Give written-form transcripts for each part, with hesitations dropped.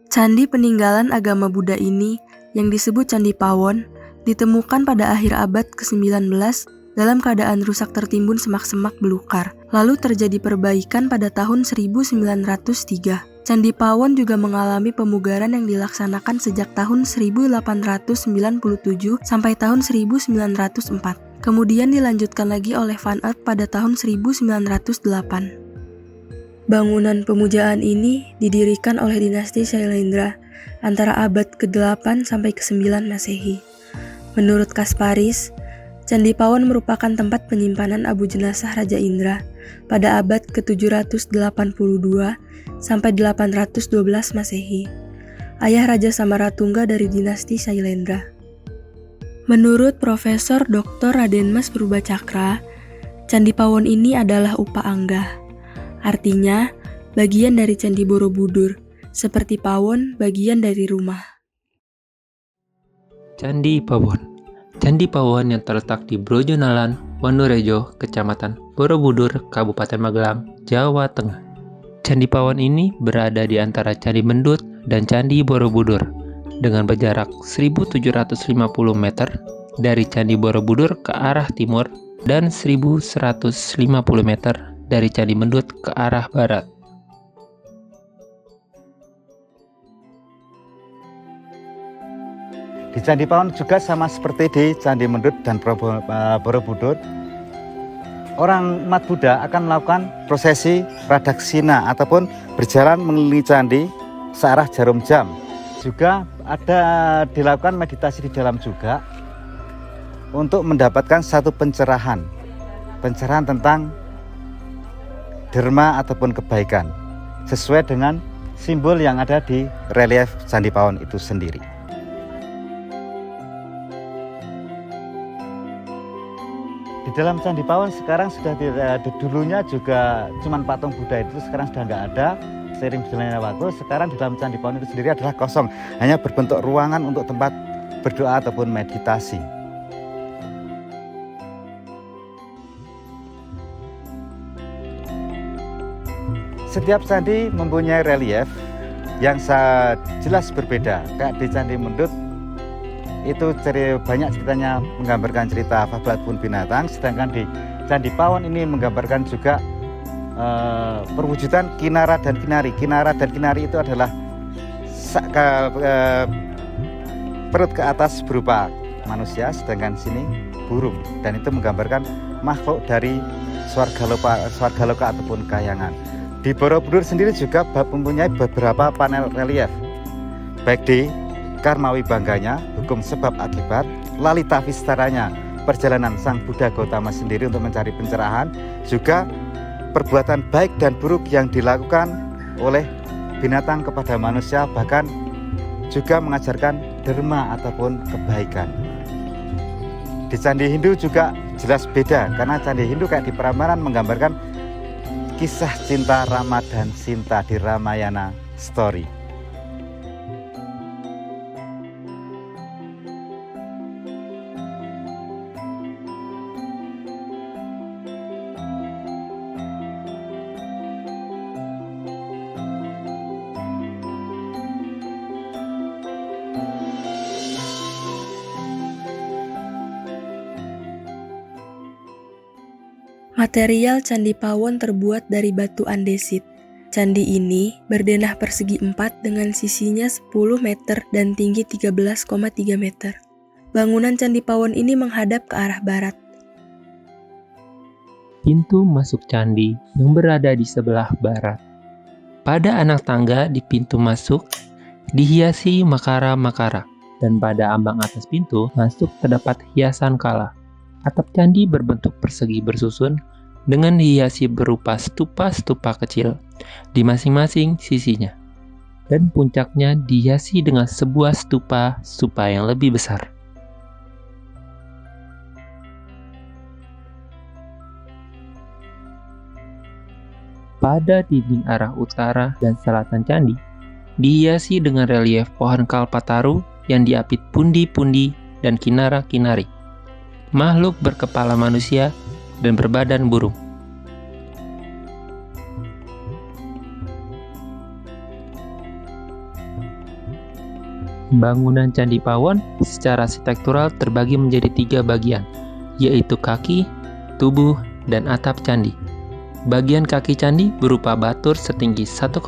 Candi peninggalan agama Buddha ini, yang disebut Candi Pawon, ditemukan pada akhir abad ke-19 dalam keadaan rusak tertimbun semak-semak belukar. Lalu terjadi perbaikan pada tahun 1903. Candi Pawon juga mengalami pemugaran yang dilaksanakan sejak tahun 1897 sampai tahun 1904. Kemudian dilanjutkan lagi oleh Van Eyck pada tahun 1908. Bangunan pemujaan ini didirikan oleh dinasti Shailendra antara abad ke-8 sampai ke-9 Masehi. Menurut Kasparis, Candi Pawon merupakan tempat penyimpanan abu jenazah Raja Indra pada abad ke-782 sampai 812 Masehi, ayah Raja Samaratungga dari dinasti Shailendra. Menurut Profesor Dr. Raden Mas Purbacakra, Candi Pawon ini adalah Upa Angga. Artinya, bagian dari Candi Borobudur, seperti pawon bagian dari rumah. Candi Pawon. Candi Pawon yang terletak di Brojonalan, Wonorejo, Kecamatan Borobudur, Kabupaten Magelang, Jawa Tengah. Candi Pawon ini berada di antara Candi Mendut dan Candi Borobudur, dengan berjarak 1.750 meter dari Candi Borobudur ke arah timur dan 1.150 meter dari Candi Mendut ke arah barat. Di Candi Pawon juga sama seperti di Candi Mendut dan Borobudur, orang umat Buddha akan melakukan prosesi pradaksina ataupun berjalan mengelilingi candi searah jarum jam. Juga ada dilakukan meditasi di dalam juga untuk mendapatkan satu pencerahan tentang dharma ataupun kebaikan sesuai dengan simbol yang ada di relief Candi Pawon itu sendiri. Di dalam Candi Pawon sekarang sudah tidak ada, dulunya juga cuman patung Buddha itu sekarang sudah nggak ada. Seiring berjalannya waktu, sekarang di dalam Candi Pawon itu sendiri adalah kosong, hanya berbentuk ruangan untuk tempat berdoa ataupun meditasi. Setiap candi mempunyai relief yang jelas berbeda. Kayak di Candi Mendut itu banyak ceritanya menggambarkan cerita fabel ataupun binatang, sedangkan di Candi Pawon ini menggambarkan juga perwujudan kinara dan kinari. Kinara dan kinari itu adalah perut ke atas berupa manusia, sedangkan sini burung, dan itu menggambarkan makhluk dari swargaloka ataupun kayangan. Di Borobudur sendiri juga mempunyai beberapa panel relief, baik di Karma Wibangganya, hukum sebab akibat, Lalita Vistaranya, perjalanan Sang Buddha Gautama sendiri untuk mencari pencerahan, juga perbuatan baik dan buruk yang dilakukan oleh binatang kepada manusia, bahkan juga mengajarkan dharma ataupun kebaikan. Di Candi Hindu juga jelas beda, karena Candi Hindu kayak di Prambanan menggambarkan kisah cinta Rama dan Sinta di Ramayana Story. Material Candi Pawon terbuat dari batu andesit. Candi ini berdenah persegi 4 dengan sisinya 10 meter dan tinggi 13,3 meter. Bangunan Candi Pawon ini menghadap ke arah barat. Pintu masuk candi yang berada di sebelah barat. Pada anak tangga di pintu masuk dihiasi makara-makara. dan pada ambang atas pintu masuk terdapat hiasan kala. Atap candi berbentuk persegi bersusun dengan dihiasi berupa stupa-stupa kecil di masing-masing sisinya. Dan puncaknya dihiasi dengan sebuah stupa yang lebih besar. Pada dinding arah utara dan selatan candi, dihiasi dengan relief pohon kalpataru yang diapit pundi-pundi dan kinara-kinari, makhluk berkepala manusia dan berbadan burung. Bangunan Candi Pawon secara arsitektural terbagi menjadi 3 bagian, yaitu kaki, tubuh, dan atap candi. Bagian kaki candi berupa batur setinggi 1,5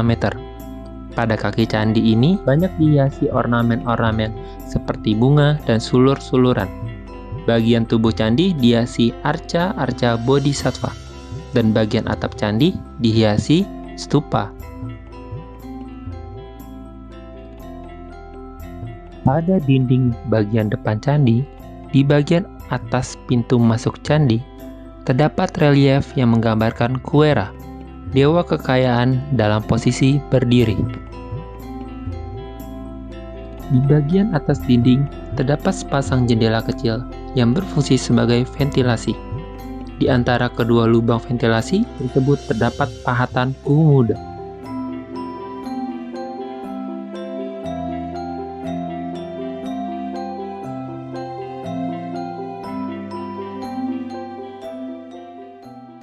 meter. Pada kaki candi ini banyak dihiasi ornamen-ornamen seperti bunga dan sulur-suluran. Bagian tubuh candi dihiasi arca-arca bodhisattva, dan bagian atap candi dihiasi stupa. Pada dinding bagian depan candi, di bagian atas pintu masuk candi, terdapat relief yang menggambarkan Kuera, dewa kekayaan dalam posisi berdiri. Di bagian atas dinding, terdapat sepasang jendela kecil yang berfungsi sebagai ventilasi. Di antara kedua lubang ventilasi tersebut terdapat pahatan kuku muda.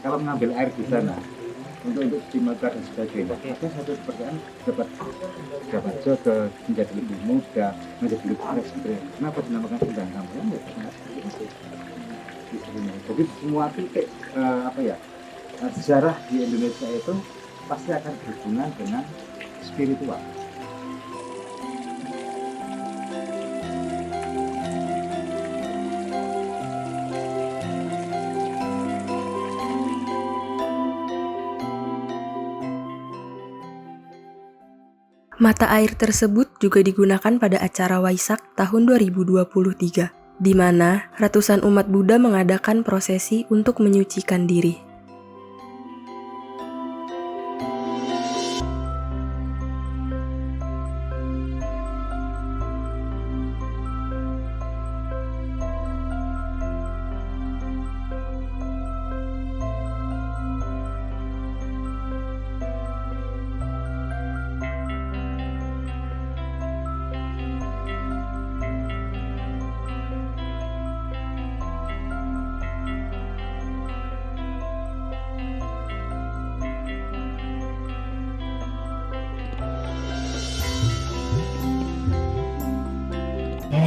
Kalau mengambil air di sana untuk cuci muka dan sebagainya, ada satu pertanyaan dapat ke menjadi lebih muda, menjadi lebih fresh sebenarnya. Kenapa dinamakan Sendang Kampung? Jadi semua titik sejarah di Indonesia itu pasti akan berhubungan dengan spiritual. Mata air tersebut juga digunakan pada acara Waisak tahun 2023, di mana ratusan umat Buddha mengadakan prosesi untuk menyucikan diri.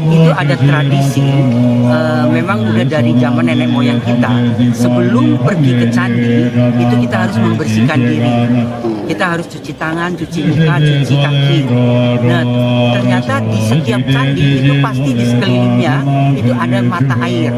Itu ada tradisi, memang udah dari zaman nenek moyang kita. Sebelum pergi ke candi, itu kita harus membersihkan diri. Kita harus cuci tangan, cuci muka, cuci kaki. Nah, ternyata di setiap candi itu pasti di sekelilingnya itu ada mata air.